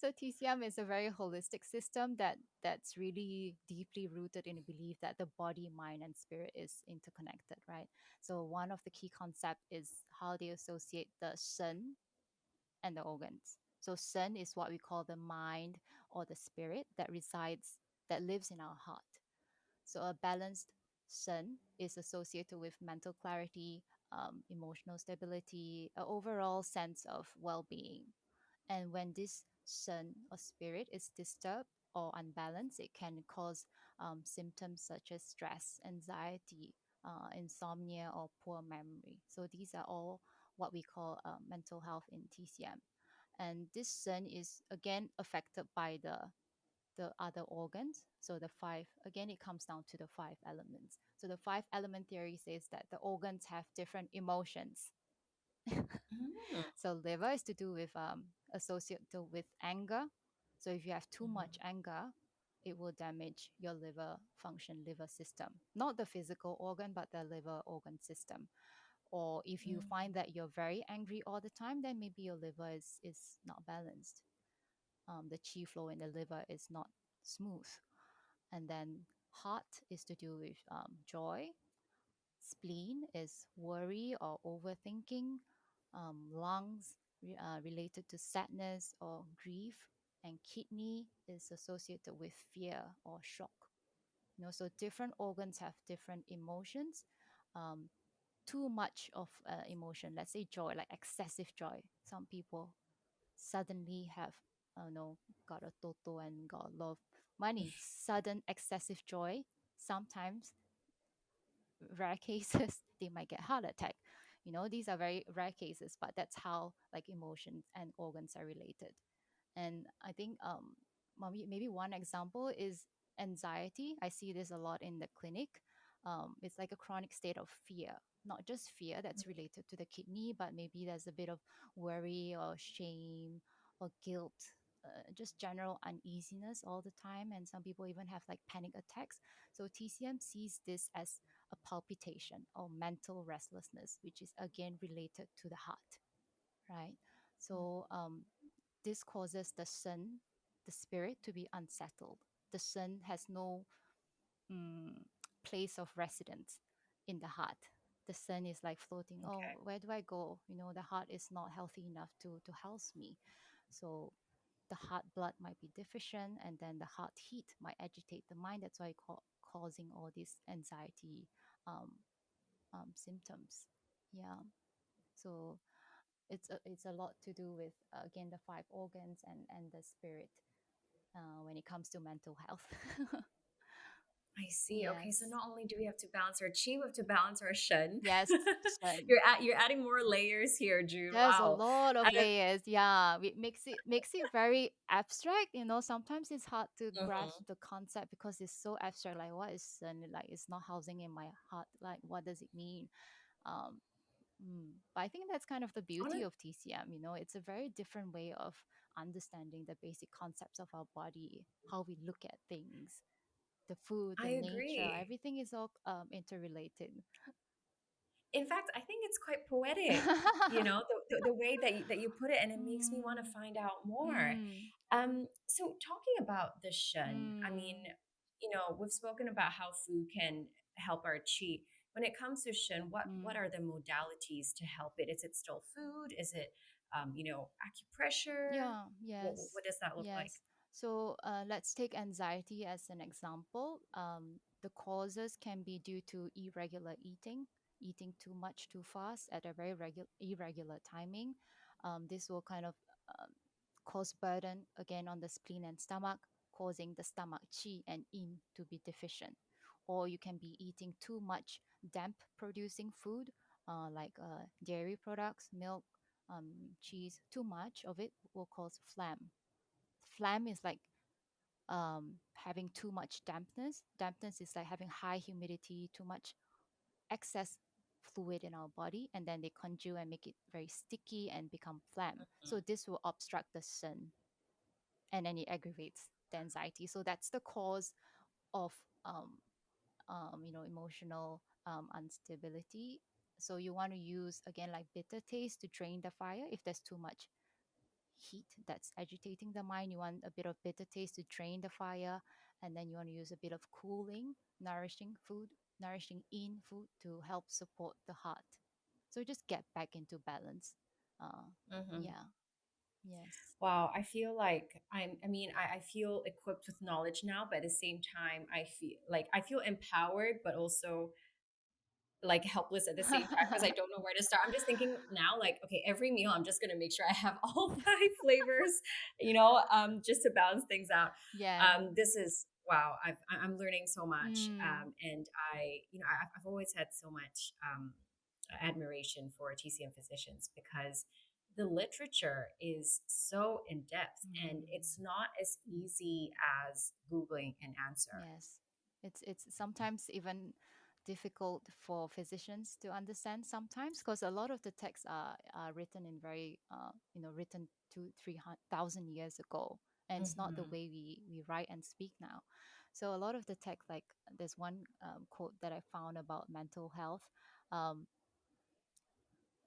B: So TCM is a very holistic system that's really deeply rooted in the belief that the body, mind, and spirit is interconnected, right? So one of the key concept is how they associate the sun and the organs. So sun is what we call the mind or the spirit that lives in our heart. So a balanced sun is associated with mental clarity, emotional stability, an overall sense of well-being. And when this sun or spirit is disturbed or unbalanced, it can cause symptoms such as stress, anxiety, insomnia, or poor memory. So these are all what we call mental health in TCM. And this sun is again affected by the the other organs. So the five, again, it comes down to the five elements. So the five element theory says that the organs have different emotions.
A: Mm,
B: So liver is to do with associated with anger. So if you have too much
A: mhm,
B: anger, it will damage your liver function, liver system. Not the physical organ, but the liver organ system. Or if you
A: mm,
B: find that you're very angry all the time, then maybe your liver is not balanced. The chi flow in the liver is not smooth. And then heart is to do with joy. Spleen is worry or overthinking. Lungs related to sadness or grief. And kidney is associated with fear or shock. So different organs have different emotions. Um, Too much of emotion, let's say joy, like excessive joy. Some people suddenly have, got a toto and got a lot of money. Sudden excessive joy. Sometimes, rare cases, they might get heart attack. These are very rare cases, but that's how like emotions and organs are related. And I think maybe one example is anxiety. I see this a lot in the clinic. It's like a chronic state of fear, not just fear that's related to the kidney, but maybe there's a bit of worry or shame or guilt, just general uneasiness all the time. And some people even have like panic attacks. So TCM sees this as a palpitation or mental restlessness, which is again related to the heart, right? So this causes the sun, the spirit, to be unsettled. The sun has no mm, place of residence in the heart. The sun is like floating. Oh,
A: okay.
B: where do I go? The heart is not healthy enough to house me. So the heart blood might be deficient, and then the heart heat might agitate the mind. That's why causing all these anxiety um, symptoms. Yeah. So it's a lot to do with again the five organs and the spirit when it comes to mental health.
A: I see. Okay, so
B: Yes.
A: not only do we have to balance our chi, we have to balance our shen.
B: Yes. Shen.
A: You're adding more layers here, June.
B: There's a
A: Wow.
B: lot of
A: And
B: layers. Yeah, it makes it very abstract. Sometimes it's hard to grasp
A: mhm.
B: the concept because it's so abstract. Like, what is Shen? Like, it's not housing in my heart. Like, what does it mean? Um, but I think that's kind of the
A: On
B: beauty
A: it,
B: of TCM. It's a very different way of understanding the basic concepts of our body, how we look at things, the food,
A: I
B: the nature,
A: agree.
B: everything is all interrelated.
A: In fact, I think it's quite poetic, the way that you put it, and it makes me want to
B: mm,
A: find out more.
B: mm,
A: So talking about the shen, I mean,
B: mm,
A: we've spoken about how food can help our chi. When it comes to shen, what
B: mm.
A: are the modalities to help it? Is it still food? Is it, acupressure?
B: Yeah,
A: What,
B: yes,
A: what does that look like?
B: yes. So let's take anxiety as an example. The causes can be due to irregular eating, eating too much too fast at a very irregular timing. This will kind of um, cause burden again on the spleen and stomach, causing the stomach qi and yin to be deficient. Or you can be eating too much damp producing food, like dairy products, milk, cheese. Too much of it will cause phlegm. Phlegm is like having too much dampness. Dampness is like having high humidity, too much excess fluid in our body, and then they congeal and make it very sticky and become phlegm. So this will obstruct the sun, and then it aggravates the anxiety. So that's the cause of um, emotional instability. So you want to use again like bitter taste to drain the fire if there's too much heat that's agitating the mind. You want a bit of bitter taste to drain the fire, and then you want to use a bit of cooling, nourishing food, nourishing in food to help support the heart. So just get back into balance. Uh,
A: Mm-hmm.
B: yeah. Yes.
A: Wow, I feel like I feel equipped with knowledge now, but at the same time, I feel empowered, but also like helpless at the same time because I don't know where to start. I'm just thinking now, like, okay, every meal, I'm just gonna make sure I have all five flavors, just to balance things out.
B: Yeah.
A: This is wow. I'm learning so much,
B: Mm.
A: and I've always had so much admiration for TCM physicians because the literature is so in depth and
B: Mm.
A: it's not as easy as Googling an answer.
B: Yes, it's sometimes even difficult for physicians to understand sometimes because a lot of the texts are written in very written 2 3 thousand years ago, and it's not the
A: Hmm.
B: way we write and speak now. So a lot of the text, like there's one quote that I found about mental health. Um,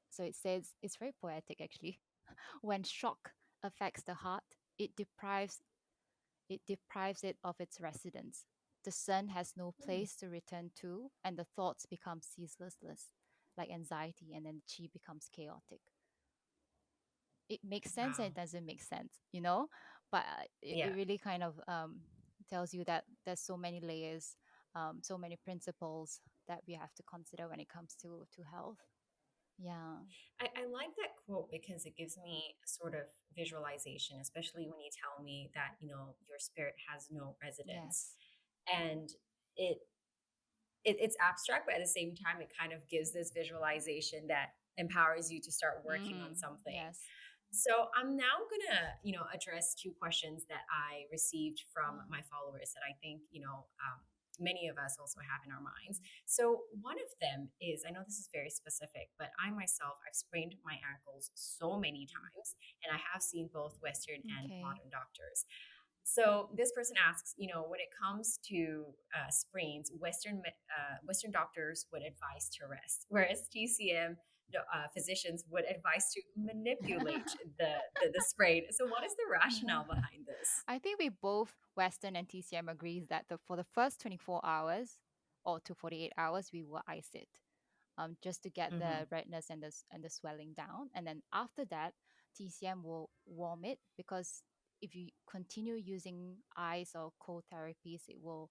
B: so it says, it's very poetic actually. When shock affects the heart, it deprives it of its residence. The sun has no place to return to, and the thoughts become ceaseless, like anxiety, and then the chi becomes chaotic. It makes sense and
A: Wow.
B: it doesn't make sense, you know? But it
A: Yeah.
B: really kind of tells you that there's so many layers, so many principles that we have to consider when it comes to health. Yeah.
A: I like that quote because it gives me a sort of visualization, especially when you tell me that, your spirit has no residence.
B: Yes.
A: And it, it's abstract, but at the same time, it kind of gives this visualization that empowers you to start working on something.
B: Yes.
A: So I'm now gonna, address two questions that I received from
B: Oh.
A: my followers that I think, many of us also have in our minds. So one of them is, I know this is very specific, but I myself, I've sprained my ankles so many times, and I have seen both Western and
B: Okay.
A: modern doctors. So this person asks, when it comes to sprains, Western doctors would advise to rest, whereas TCM physicians would advise to manipulate the sprain. So what is the rationale behind this?
B: I think we both, Western and TCM, agrees that for the first 24 hours or to 48 hours, we will ice it, just to get
A: Hmm.
B: the redness and the swelling down. And then after that, TCM will warm it, because if you continue using ice or cold therapies, it will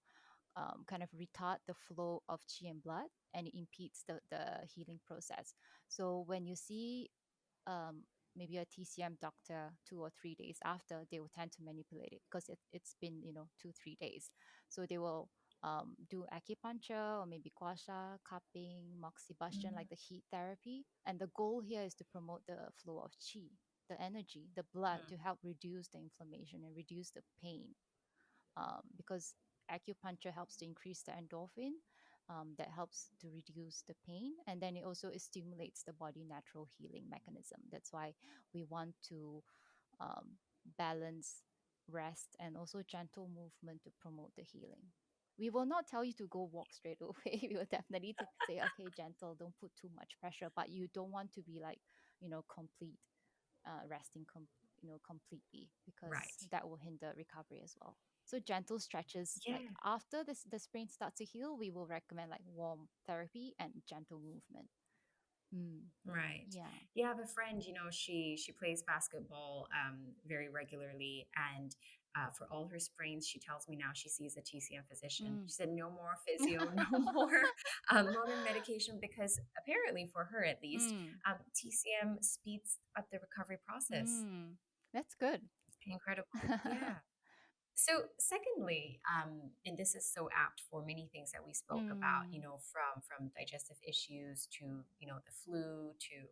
B: kind of retard the flow of chi and blood, and it impedes the healing process. So when you see um, maybe a TCM doctor 2 or 3 days after, they will tend to manipulate it because it's been 2 3 days. So they will do acupuncture or maybe gua sha, cupping, moxibustion, like the heat therapy. And the goal here is to promote the flow of chi, the energy, the blood, to help reduce the inflammation and reduce the pain, because acupuncture helps to increase the endorphin, that helps to reduce the pain, and then it also stimulates the body natural healing mechanism. That's why we want to um, balance rest and also gentle movement to promote the healing. We will not tell you to go walk straight away. We will definitely to say, okay, gentle, don't put too much pressure, but you don't want to be like, complete resting completely, because
A: Right.
B: that will hinder recovery as well. So gentle stretches, like
A: Yeah.
B: after the sprain starts to heal, we will recommend like warm therapy and gentle movement. Mm.
A: Right.
B: Yeah.
A: Yeah, I have a friend, she plays basketball very regularly, and for all her sprains, she tells me now she sees a TCM physician.
B: Mm.
A: She said no more physio, no more modern medication, because apparently for her at least,
B: Mm.
A: TCM speeds up the recovery process.
B: Mm. That's good.
A: It's incredible. Yeah. So, secondly, and this is so apt for many things that we spoke about,
B: Mm.
A: from digestive issues to the flu to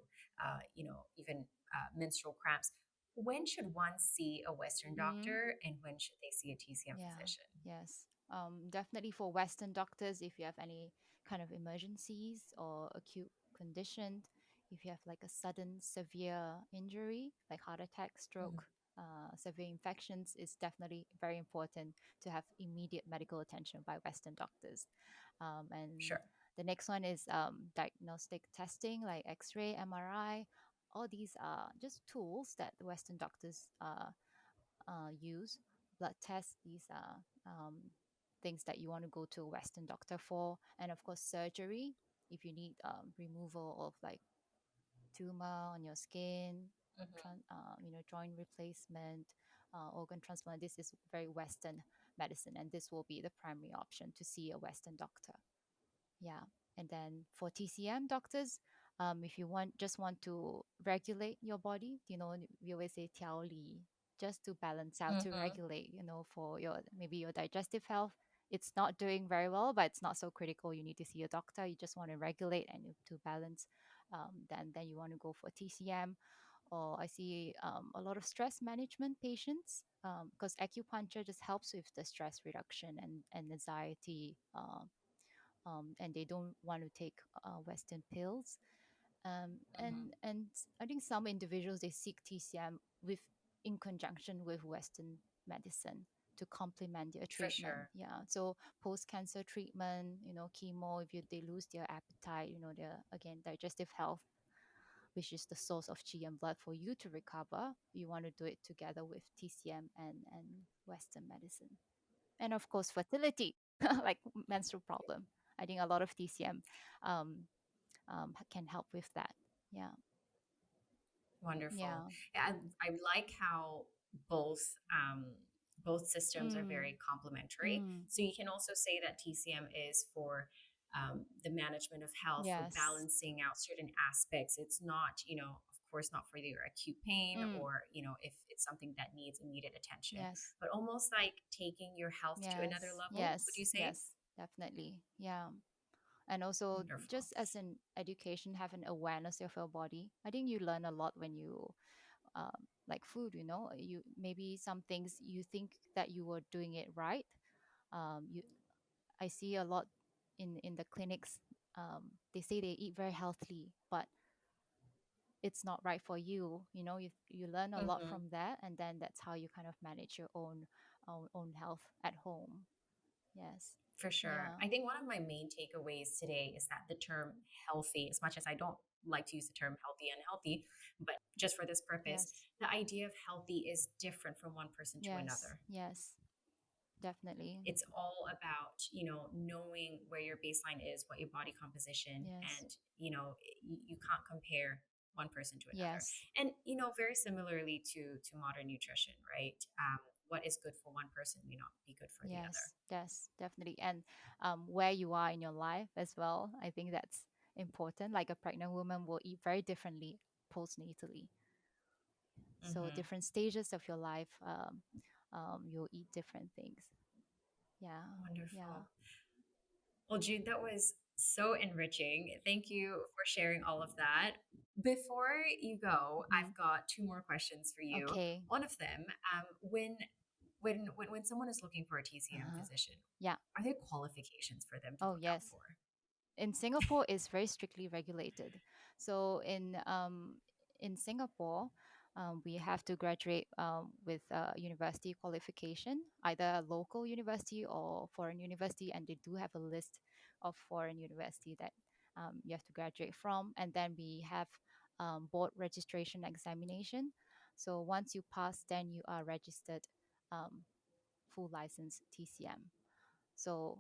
A: even menstrual cramps. When should one see a Western
B: Mm.
A: doctor, and when should they see a TCM
B: Yeah,
A: physician?
B: yes. Definitely for Western doctors, if you have any kind of emergencies or acute condition, if you have like a sudden severe injury, like heart attack,
A: Mhm.
B: stroke, severe infections, it's definitely very important to have immediate medical attention by Western doctors. And
A: Sure.
B: the next one is diagnostic testing, like X ray, MRI. All these are just tools that the Western doctors use. Blood tests, these are things that you want to go to a Western doctor for. And of course, surgery, if you need removal of like tumor on your skin,
A: Hmm.
B: joint replacement, organ transplant. This is very Western medicine, and this will be the primary option to see a Western doctor. Yeah. And then for TCM doctors, if you just want to regulate your body, we always say tiao li, just to balance out, to
A: Hmm.
B: regulate, for your maybe your digestive health. It's not doing very well, but it's not so critical. You need to see a doctor. You just want to regulate and to balance. Then you want to go for TCM, or I see a lot of stress management patients, because acupuncture just helps with the stress reduction and anxiety, and they don't want to take Western pills.
A: Hmm.
B: And I think some individuals they seek TCM with in conjunction with Western medicine to complement their
A: For
B: treatment.
A: sure.
B: Yeah, so post cancer treatment, chemo, if they lose their appetite, their again digestive health, which is the source of chi and blood for you to recover. You want to do it together with TCM and Western medicine, and of course fertility, like menstrual problem. I think a lot of TCM um, can help with that. Yeah.
A: Wonderful.
B: Yeah.
A: Yeah, I like how both both systems are
B: Mm,
A: very complementary.
B: mm,
A: So you can also say that TCM is for the management of health, for
B: yes.
A: balancing out certain aspects. It's not, of course, not for your acute pain
B: Mm,
A: or if it's something that needs immediate attention,
B: yes.
A: but almost like taking your health to another
B: Yes.
A: level. Would
B: Yes.
A: you say?
B: Yes. Definitely. Yeah. And also,
A: Wonderful.
B: just as an education, have an awareness of your body. I think you learn a lot when you like food. You maybe some things you think that you were doing it right. You I see a lot in the clinics. They say they eat very healthily, but it's not right for you. You learn a lot
A: Hmm.
B: from that, and then that's how you kind of manage your own health at home. Yes.
A: For sure.
B: Yeah.
A: I think one of my main takeaways today is that the term healthy, as much as I don't like to use the term healthy and healthy, but just for this purpose,
B: Yes.
A: the idea of healthy is different from one person to
B: Yes.
A: another.
B: Yes. Definitely.
A: It's all about, knowing where your baseline is, what your body composition,
B: Yes.
A: and, you can't compare one person to another.
B: Yes.
A: And, very similarly to modern nutrition, right? What is good for one person may not be good for the other.
B: Yes. Yes. Definitely. And where you are in your life as well. I think that's important. Like a pregnant woman will eat very differently postnatally. So
A: Hmm.
B: different stages of your life, you'll eat different things. Yeah. Yeah.
A: Wonderful. Well, Jude, that was so enriching. Thank you for sharing all of that. Before you go,
B: Hmm.
A: I've got two more questions for you.
B: Okay.
A: One of them, when someone is looking for a TCM
B: Uh-huh.
A: physician,
B: Yeah.
A: are there qualifications for them to
B: Oh,
A: look out
B: yes.
A: for?
B: In Singapore, it's very strictly regulated. So in Singapore, we have to graduate with a university qualification, either a local university or foreign university, and they do have a list of foreign university that you have to graduate from. And then we have board registration examination. So once you pass, then you are registered um, full license TCM. So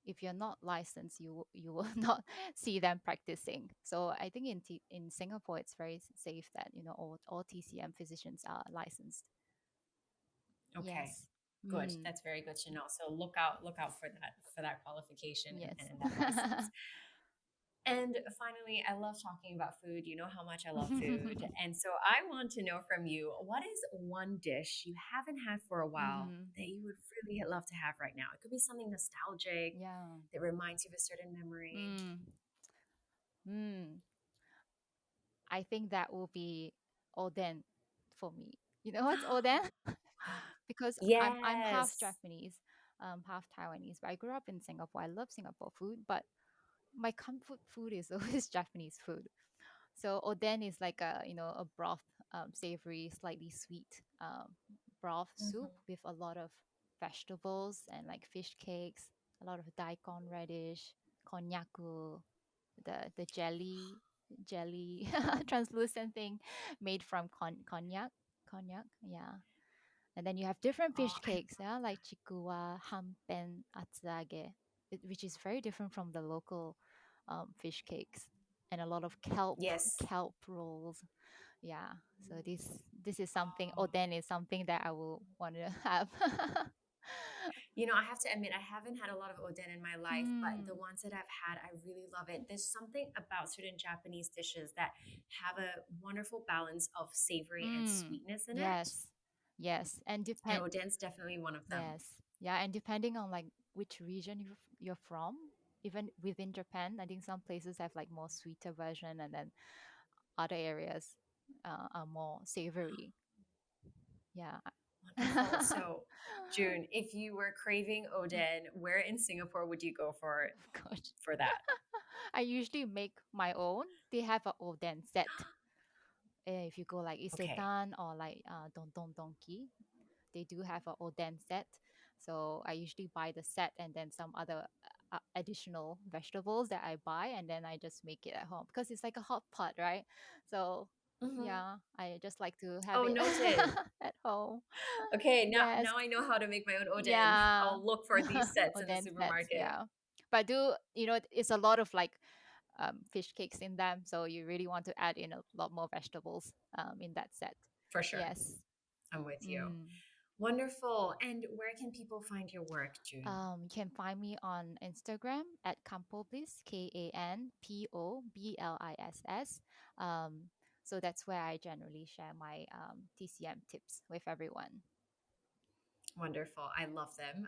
B: if you're not licensed, you will not see them practicing. So I think in Singapore, it's very safe that all TCM physicians are licensed.
A: Okay,
B: Yes.
A: good.
B: Mm.
A: That's very good to know. So look out for that qualification and,
B: Yes.
A: and that license. And finally, I love talking about food. You know how much I love food. And so I want to know from you, what is one dish you haven't had for a while
B: Hmm.
A: that you would really love to have right now? It could be something nostalgic
B: Yeah.
A: that reminds you of a certain memory.
B: Mm. Mm. I think that will be oden for me. You know what's oden? Because I'm half
A: Yes.
B: Japanese, half Taiwanese. But I grew up in Singapore. I love Singapore food, but my comfort food is always Japanese food. So oden is like a broth, savory, slightly sweet broth soup
A: Hmm.
B: with a lot of vegetables and like fish cakes, a lot of daikon radish, konnyaku, the jelly translucent thing made from cognac, yeah. And then you have different
A: Oh,
B: fish cakes, yeah, like chikuwa, hampen, atsage, which is very different from the local fish cakes, and a lot of
A: yes.
B: kelp rolls. Yeah. So this is something.
A: Oh.
B: Oden is something that I will want to have.
A: I have to admit, I haven't had a lot of oden in my life, but the
B: Mm,
A: ones that I've had, I really love it. There's something about certain Japanese dishes that have a wonderful balance of savory and
B: mm,
A: sweetness in it.
B: yes, yes, and
A: And
B: depend.
A: oden's definitely one of them.
B: Yes, yeah, and depending on like which region you're from, even within Japan, I think some places have like more sweeter version, and then other areas. are more savory. Yeah.
A: Wonderful. So, June, if you were craving Oden, where in Singapore would you go
B: Gosh.
A: for that?
B: I usually make my own. They have a oden set. If you go like
A: Okay.
B: Isetan or like Don Don Donki, they do have a oden set. So I usually buy the set and then some other additional vegetables that I buy, and then I just make it at home because it's like a hot pot, right? So
A: Hmm.
B: yeah, I just like to have
A: Oh,
B: it
A: noted.
B: at home.
A: Okay,
B: Yes.
A: now I know how to make my own Oden.
B: Yeah.
A: I'll look for these sets in the
B: Oden sets,
A: supermarket.
B: yeah. But do it's a lot of like fish cakes in them, so you really want to add in a lot more vegetables in that set.
A: For sure.
B: Yes.
A: I'm with you.
B: Mm.
A: Wonderful. And where can people find your work, June?
B: You can find me on Instagram at Kanpobliss, Kanpobliss. So that's where I generally share my TCM tips with everyone.
A: Wonderful. I love them.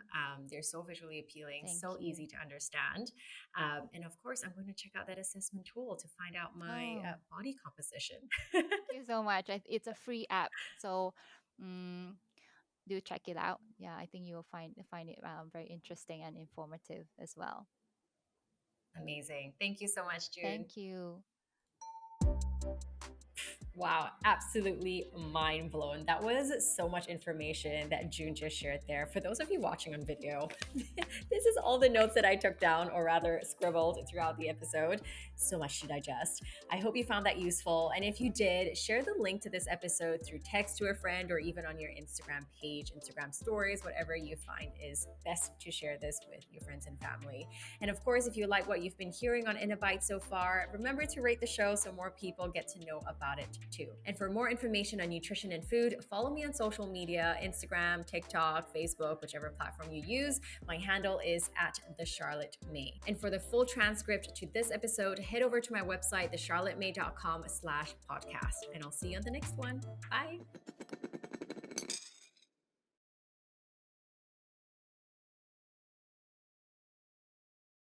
A: They're so visually appealing,
B: Thank
A: so
B: you.
A: easy to understand. And of course, I'm going to check out that assessment tool to find out my
B: Oh,
A: body composition.
B: thank you so much. It's a free app, so mm, do check it out. Yeah, I think you will find it very interesting and informative as well.
A: Amazing. Thank you so much, June.
B: Thank you.
A: Wow, absolutely mind blown. That was so much information that June just shared there. For those of you watching on video, this is all the notes that I took down, or rather scribbled throughout the episode. So much to digest. I hope you found that useful. And if you did, share the link to this episode through text to a friend or even on your Instagram page, Instagram stories, whatever you find is best to share this with your friends and family. And of course, if you like what you've been hearing on In a Bite so far, remember to rate the show so more people get to know about it too. And for more information on nutrition and food, follow me on social media, Instagram, TikTok, Facebook, whichever platform you use. My handle is at the Charlotte Mei. And for the full transcript to this episode, head over to my website, thecharlottemei.com/podcast. And I'll see you on the next one. Bye.